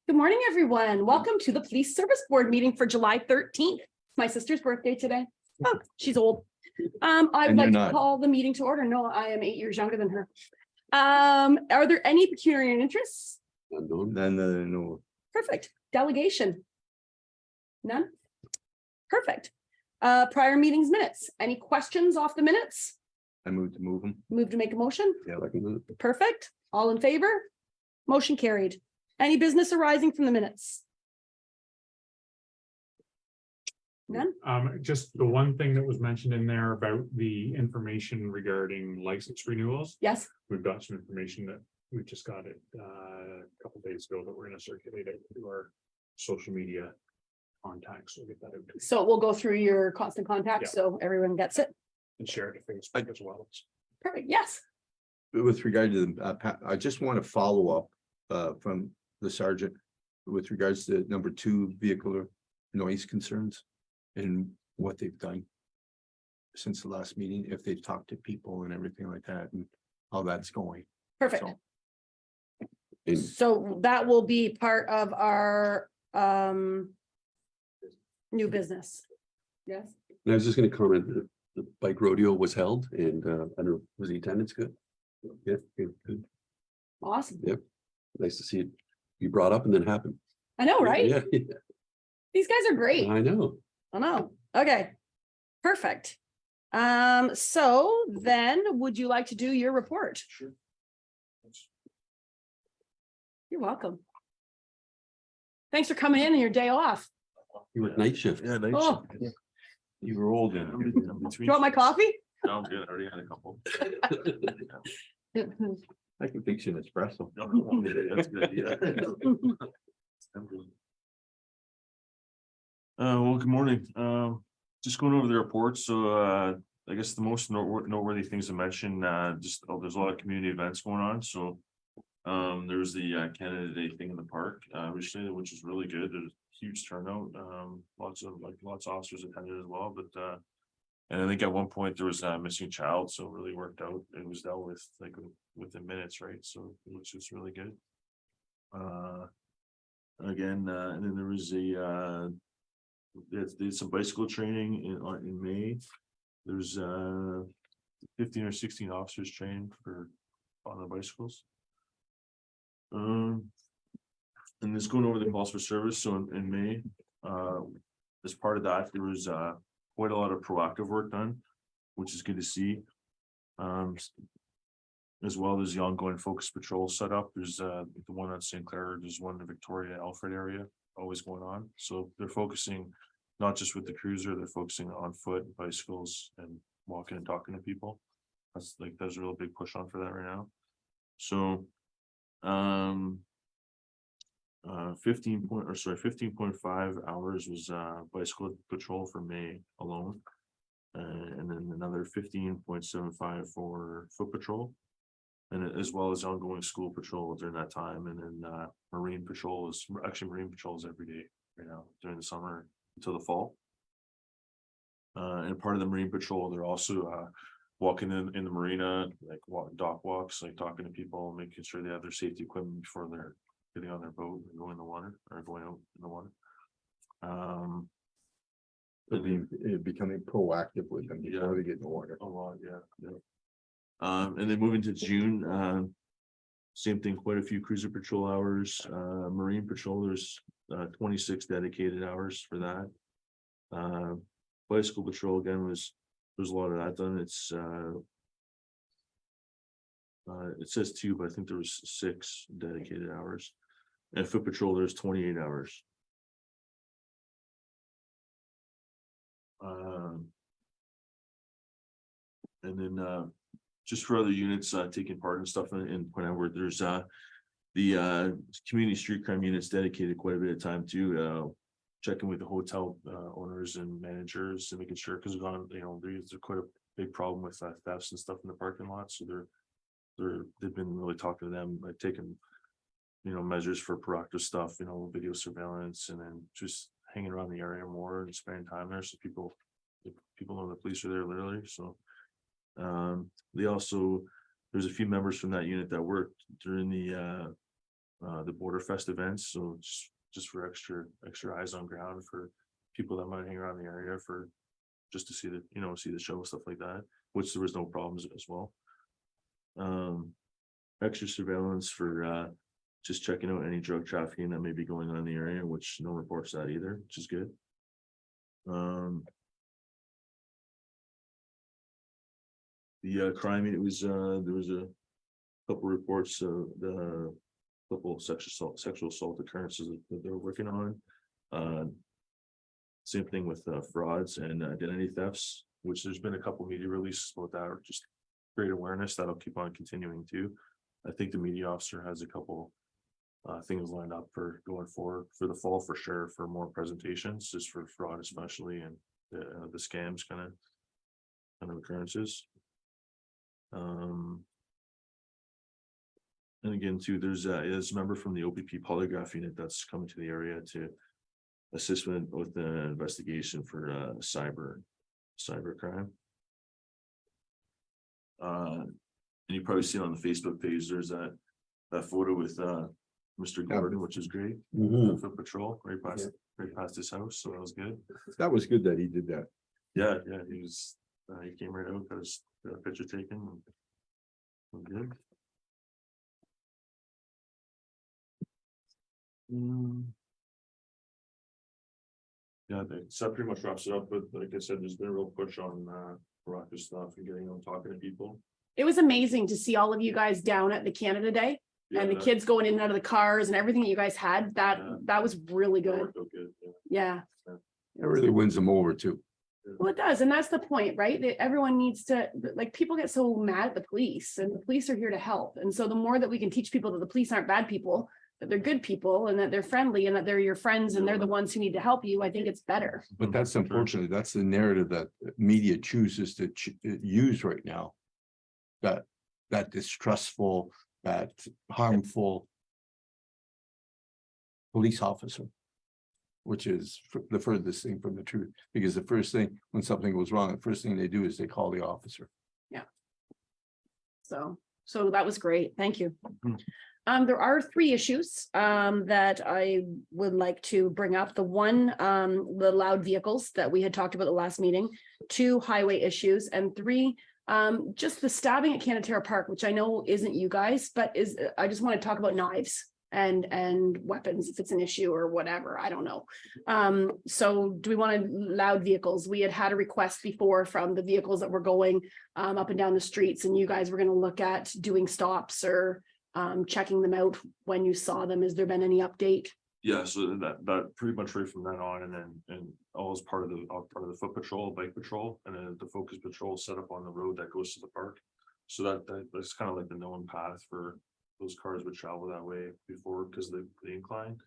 Good morning, everyone. Welcome to the Police Service Board meeting for July 13th. It's my sister's birthday today. Oh, she's old. I would And like you're to not. call the meeting to order. No, I am 8 years younger than her. Are there any pecuniary interests? No. Perfect. Delegation? None? Perfect. Prior meetings minutes. Any questions off the minutes? I moved to move them. Move to make a motion? Yeah, I can move it. Perfect. All in favor? Motion carried. Any business arising from the minutes? None? Just the one thing that was mentioned in there about the information regarding license renewals. Yes. We've got some information that we just got it a couple days ago that we're gonna circulate it to our social media contacts. We'll get that out So we'll go through your constant contact Yeah. so everyone gets it. and share it to Facebook as well. Perfect. Yes. With regard to the, I just want to follow up from the sergeant with regards to number 2 vehicular noise concerns and what they've done since the last meeting, if they've talked to people and everything like that and how that's going. Perfect. So- So that will be part of our new business. Yes. And I was just gonna comment that the bike rodeo was held and I don't know, was the attendance good? Yeah, good. Awesome. Nice to see it be brought up and then happen. I know, right? Yeah, These guys are great. I know. I know. Okay. Perfect. So then would you like to do your report? Sure. You're welcome. Thanks for coming in on your day off. You work night shift. Yeah, nice. Oh, You were old in do you want my coffee? No, I'm good. I already had a couple. I can fix you an espresso. That's good, yeah. Well, good morning. Just going over the report. So, I guess the most noteworthy things to mention, there's a lot of community events going on. So, there was the Canada Day thing in the park, recently, which was really good. There's a huge turnout. Lots of officers attended as well, but, and I think at one point there was a missing child, so it really worked out. It was dealt with like within minutes, right? So it was just really good. Again, and then there was they did some bicycle training in May. There's 15 or 16 officers trained on the bicycles. And just going over the calls for service. So in May, as part of that, there was quite a lot of proactive work done, which is good to see. As well as the ongoing focus patrol set up. There's the one on St. Clair, there's one in the Victoria Alfred area always going on. So they're focusing not just with the cruiser, they're focusing on foot, bicycles, and walking and talking to people. There's a real big push on for that right now. So 15.5 hours was bicycle patrol for May alone. And then another 15.75 for foot patrol. And as well as ongoing school patrol during that time. And then marine patrol is every day right now during the summer until the fall. And part of the marine patrol, they're also walking in the marina, like dock walks, like talking to people, making sure they have their safety equipment before they're getting on their boat and going in the water or going out in the water. Becoming proactive with them before they get in the water. A lot, yeah. And then moving to June, same thing, quite a few cruiser patrol hours, marine patrol, there's 26 dedicated hours for that. Bicycle patrol again there's a lot of that done. It's it says 2, but I think there was 6 dedicated hours. And foot patrol, there's 28 hours. And then just for other units taking part and stuff in Point Edward, there's the community street crime units dedicated quite a bit of time to checking with the hotel owners and managers and making sure, because there's quite a big problem with thefts and stuff in the parking lot. So they've been really talking to them, like taking measures for proactive stuff, video surveillance, and then just hanging around the area more and spending time there, so people know the police are there literally. So there's a few members from that unit that worked during the the Border Fest events, so just for extra eyes on ground for people that might hang around the area for just to see see the show and stuff like that, which there was no problems as well. Extra surveillance for just checking out any drug trafficking that may be going on in the area, which no reports that either, which is good. The crime, it was there was a couple reports of the couple sexual assault occurrences that they're working on. Same thing with frauds and identity thefts, which there's been a couple media releases about that, or just great awareness that'll keep on continuing too. I think the media officer has a couple things lined up for going forward for the fall for sure, for more presentations, just for fraud especially, and the scams kind of occurrences. And again too, there's a member from the OPP polygraph unit that's coming to the area to assist with the investigation for cyber crime. And you probably seen on the Facebook page, there's that photo with Mr. Gordon, which is great. Mhm. Foot patrol right past his house, so that was good. That was good that he did that. Yeah, he came right out, got his picture taken. Good. Yeah, that pretty much wraps it up, but like I said, there's been a real push on Rocket stuff and getting on talking to people. It was amazing to see all of you guys down at the Canada Day and the Yeah, kids going in and out of the cars and everything that you guys had. That was really that good. worked out good, yeah. Yeah. It really wins them over too. Well, it does. And that's the point, right? That everyone needs to, like, people get so mad at the police, and the police are here to help. And so the more that we can teach people that the police aren't bad people, that they're good people and that they're friendly and that they're your friends and they're the ones who need to help you, I think it's better. But that's unfortunately, that's the narrative that media chooses to use right now. That distrustful, that harmful police officer, which is the furthest thing from the truth, because the first thing, when something goes wrong, the first thing they do is they call the officer. So that was great. Thank you. Mhm. There are 3 issues that I would like to bring up. The one, the loud vehicles that we had talked about the last meeting, 2 highway issues, and 3, just the stabbing at Canaterra Park, which I know isn't you guys, but I just want to talk about knives and weapons if it's an issue or whatever. I don't know. So do we want to loud vehicles? We had a request before from the vehicles that were going up and down the streets, and you guys were going to look at doing stops or checking them out when you saw them. Has there been any update? Yeah, so that pretty much right from then on, and all as part of the foot patrol, bike patrol, and then the focus patrol set up on the road that goes to the park. So that's kind of like the known path for those cars would travel that way before, because the incline,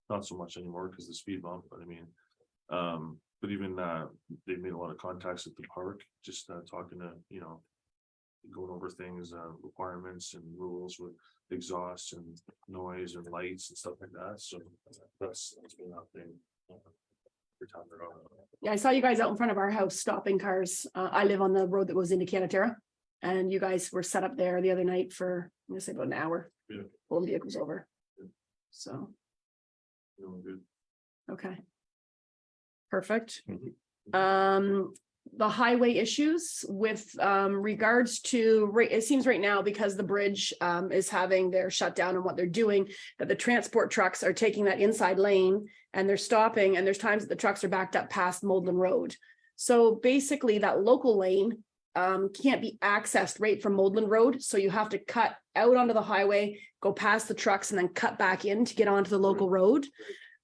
not so much anymore because the speed bump, but I mean, but even they made a lot of contacts at the park, just talking to, going over things, requirements and rules with exhaust and noise and lights and stuff like that. So that's been happening. Every time they're on. Yeah, I saw you guys out in front of our house stopping cars. I live on the road that goes into Canaterra. And you guys were set up there the other night for, I'm gonna say about an hour. Yeah. Pulling vehicles over. Yeah. So, Good. okay. Perfect. Mhm. The highway issues with regards to, it seems right now, because the bridge is having their shutdown and what they're doing, that the transport trucks are taking that inside lane and they're stopping, and there's times that the trucks are backed up past Moldland Road. So basically that local lane can't be accessed right from Moldland Road. So you have to cut out onto the highway, go past the trucks, and then cut back in to get onto the local road.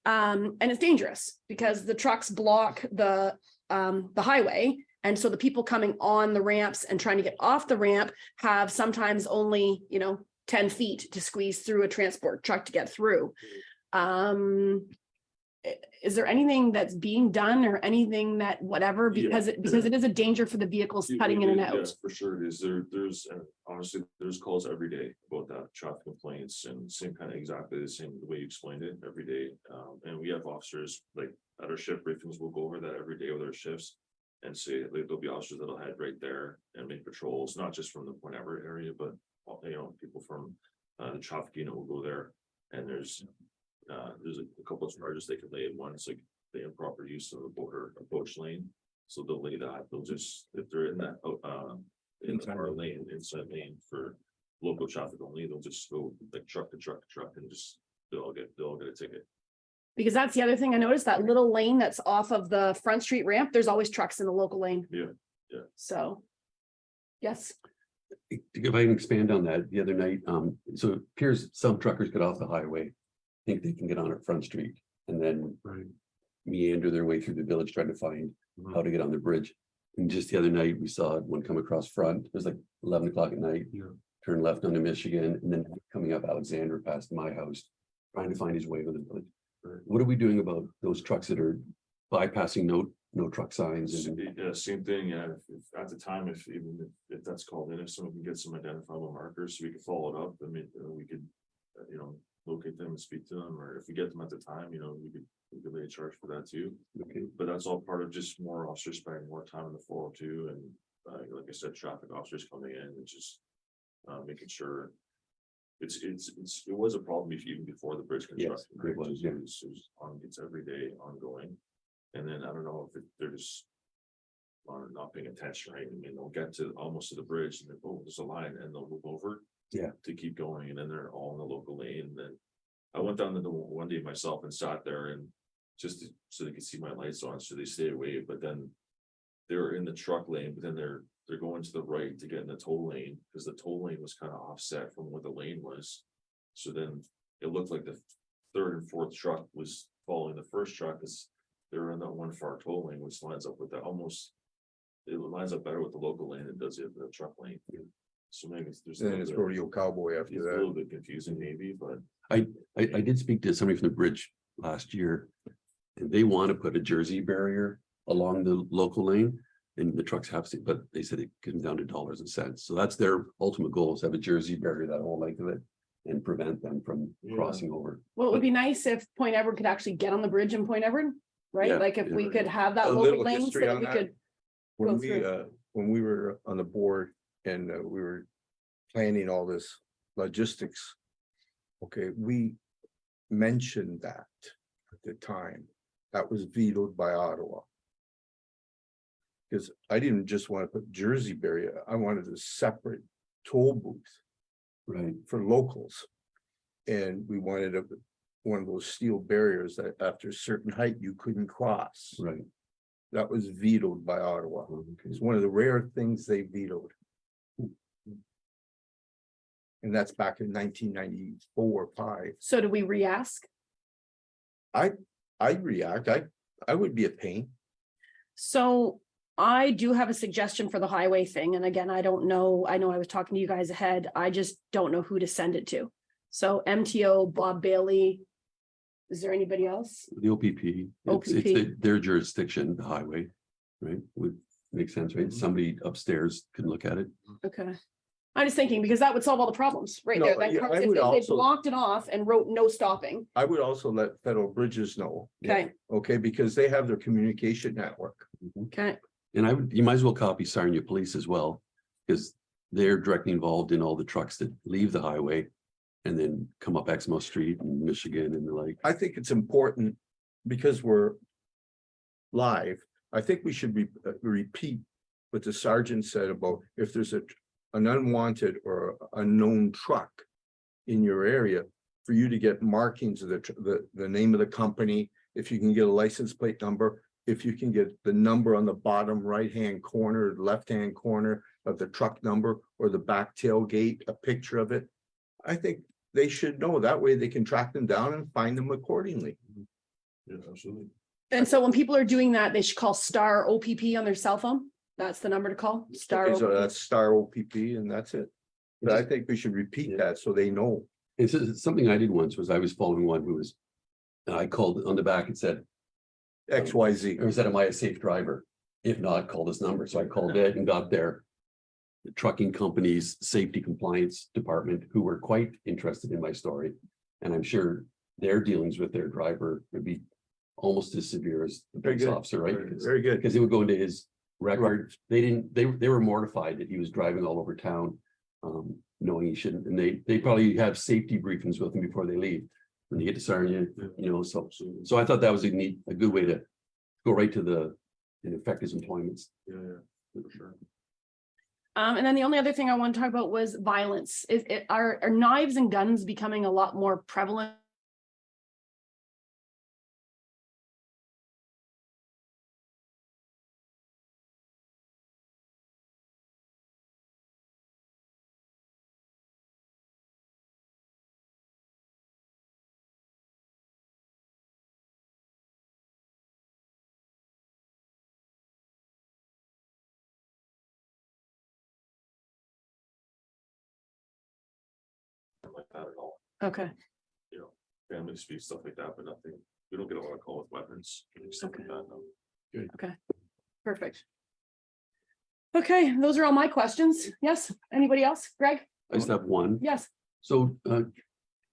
And it's dangerous because the trucks block the highway. And so the people coming on the ramps and trying to get off the ramp have sometimes only, 10 feet to squeeze through a transport truck to get through. Is there anything that's being done or anything that whatever, because it is a danger for the vehicles cutting in and Yeah, out? for sure it is. There's honestly, there's calls every day about that, traffic complaints, and same kind of exactly the same, the way you explained it every day. And we have officers like at our shift briefings, we'll go over that every day with our shifts. And say, like, there'll be officers that'll head right there and make patrols, not just from the Point Everett area, but people from the traffic unit will go there. And there's a couple of charges they can lay. One is like the improper use of the border approach lane. So they'll lay that, they'll just, if they're in that, in our lane, inside lane for local traffic only, they'll just go like truck to truck to truck and just, they'll all get a ticket. Because that's the other thing I noticed, that little lane that's off of the Front Street ramp, there's always trucks in the local lane. Yeah. So. Yes, If I can expand on that, the other night, so it appears some truckers get off the highway, think they can get on at Front Street, and then meander their way through the village trying to find how to get on the bridge. And just the other night, we saw one come across front, it was like 11 o'clock at night. Turn left onto Michigan, and then coming up Alexander past my house, trying to find his way to the village. What are we doing about those trucks that are bypassing no truck signs? And Yeah, same thing, yeah, if at the time, if that's called in, if someone can get some identifiable markers, so we can follow it up, I mean, we could. Locate them and speak to them, or if we get them at the time, we could lay a charge for that too. okay, But that's all part of just more officers spending more time in the 402 and like I said, traffic officers coming in and just making sure. It was a problem even before the bridge construction. Yes, it was, yeah. It's every day ongoing. And then I don't know if they're just not paying attention, right? I mean, they'll get to almost to the bridge and then, oh, there's a line, and they'll move over. Yeah. To keep going, and then they're all in the local lane, and then I went down to the one day myself and sat there and so they could see my lights on, so they stay away, but then. They're in the truck lane, but then they're going to the right to get in the toll lane, because the toll lane was kind of offset from what the lane was. So then it looked like the third and fourth truck was following the first truck, because they were in that one far toll lane, which lines up with that almost. It lines up better with the local lane than it does the truck lane. So maybe there's. Then it's rodeo cowboy It's after a that. little bit confusing maybe, but I did speak to somebody from the bridge last year. And they want to put a Jersey barrier along the local lane, and the trucks have to, but they said it comes down to dollars and cents. So that's their ultimate goal, is to have a Jersey barrier that whole length of it and prevent them from Yeah. crossing over. well, it would be nice if Point Edward could actually get on the bridge in Point Edward, right? Yeah, Like if we yeah. could have that A local little lane so history that on we that. could. When go through. when we were on the board and we were planning all this logistics. Okay, we mentioned that at the time, that was vetoed by Ottawa. Because I didn't just want to put Jersey barrier, I wanted a separate toll booth Right, for locals. And we wanted one of those steel barriers that after a certain height you couldn't cross. right. That was vetoed by Ottawa. Okay. It's one of the rare things they vetoed. And that's back in 1994, 5. So do we re-ask? I'd react, I would be a pain. So I do have a suggestion for the highway thing. And again, I don't know, I know I was talking to you guys ahead. I just don't know who to send it to. So MTO, Bob Bailey. Is there anybody else? The OPP, it's OPP. their jurisdiction, the highway, right? Would make sense, right? Mhm. Somebody upstairs could look at it. Okay. I'm just thinking because that would solve all the problems right No, there. That yeah, car- I if would they also- blocked it off and wrote no stopping. I would also let Federal Bridges know. Okay, Okay, because they have their communication network. okay. And you might as well copy Sarnia Police as well, because they're directly involved in all the trucks that leave the highway. And then come up Exmo Street and Michigan and the like. I think it's important because we're live. I think we should repeat what the sergeant said about if there's an unwanted or unknown truck in your area, for you to get markings of the name of the company, if you can get a license plate number, if you can get the number on the bottom right-hand corner, left-hand corner of the truck number or the back tailgate, a picture of it. I think they should know. That way they can track them down and find them accordingly. yeah, absolutely. And so when people are doing that, they should call star OPP on their cell phone. That's the number to call, star. Okay, so OPP. that's star OPP and that's it. But I think we should repeat that so they know. It's something I did once was I was following one who was. And I called on the back and said, XYZ. or said, am I a safe driver? If not, call this number. So I called it and got there. The trucking company's safety compliance department, who were quite interested in my story. And I'm sure their dealings with their driver would be almost as severe as the Very police good. officer, right? Very good. Because it would go into his record. They were mortified that he was driving all over town. Knowing he shouldn't, and they probably have safety briefings with him before they leave. when you get to Sarnia, you know, so I thought that was a good way to go right to and affect his employments. Yeah, for sure. And then the only other thing I want to talk about was violence. Are knives and guns becoming a lot more prevalent? Like that at all, Okay, you know, family disputes, stuff like that, but nothing, we don't get a lot of call with weapons. Stuff like that, no. perfect. Okay, those are all my questions. Yes, anybody else? Greg? I just have one. Yes. So,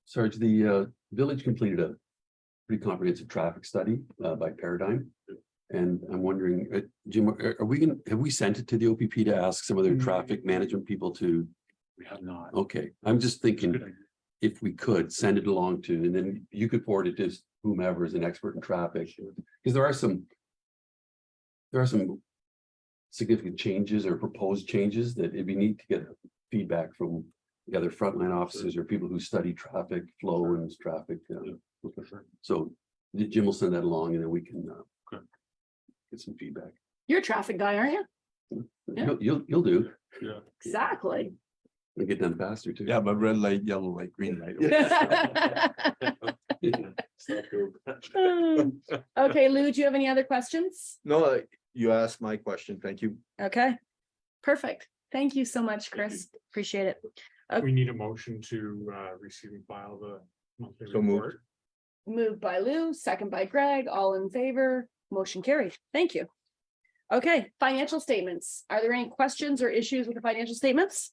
Sarge, the village completed a pretty comprehensive traffic study by Paradigm. And I'm wondering, Jim, have we sent it to the OPP to ask some of their traffic management people to? We have not. Okay, I'm just thinking if we could send it along to, and then you could forward it to whomever is an expert in traffic. Because there are some significant changes or proposed changes that it'd be neat to get feedback from the other frontline officers or people who study traffic flow and traffic. So Jim will send that along and then we can get some feedback. You're a traffic guy, aren't you? Yeah. You'll do. Yeah. Exactly. It'll get done faster too. Yeah, but red light, yellow light, green light. Okay, Lou, do you have any other questions? No, you asked my question. Thank you. Okay, perfect. Thank you so much, Chris. Appreciate it. We need a motion to receive and file the monthly So moved. report. Moved by Lou, second by Greg, all in favor, motion carried. Thank you. Okay, financial statements. Are there any questions or issues with the financial statements?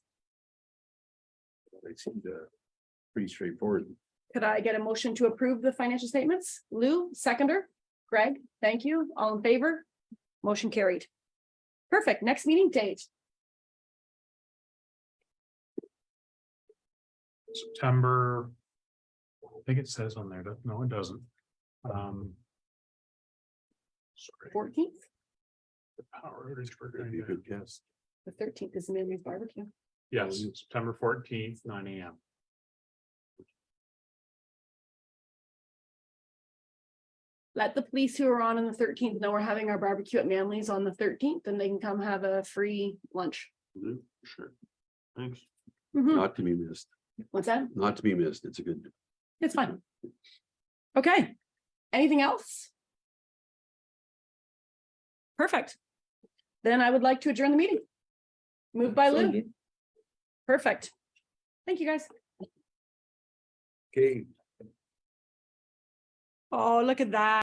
They seemed pretty straightforward. Could I get a motion to approve the financial statements? Lou, seconder. Greg, thank you. All in favor? Motion carried. Perfect. Next meeting date. September. I think it says on there, no, it doesn't. Sorry. 14th, The power outage for That'd be a good guess. the 13th is the Mary's barbecue. Yes, September 14th, 9 AM. Let the police who are on the 13th know we're having our barbecue at Manly's on the 13th and they can come have a free lunch. Sure. Thanks. Mhm. Not to be missed, What's that? not to be missed. It's a good. It's fine. Okay. Anything else? Perfect. Then I would like to adjourn the meeting. Moved by Lou. Perfect. Thank you, guys. Okay. Oh, look at that.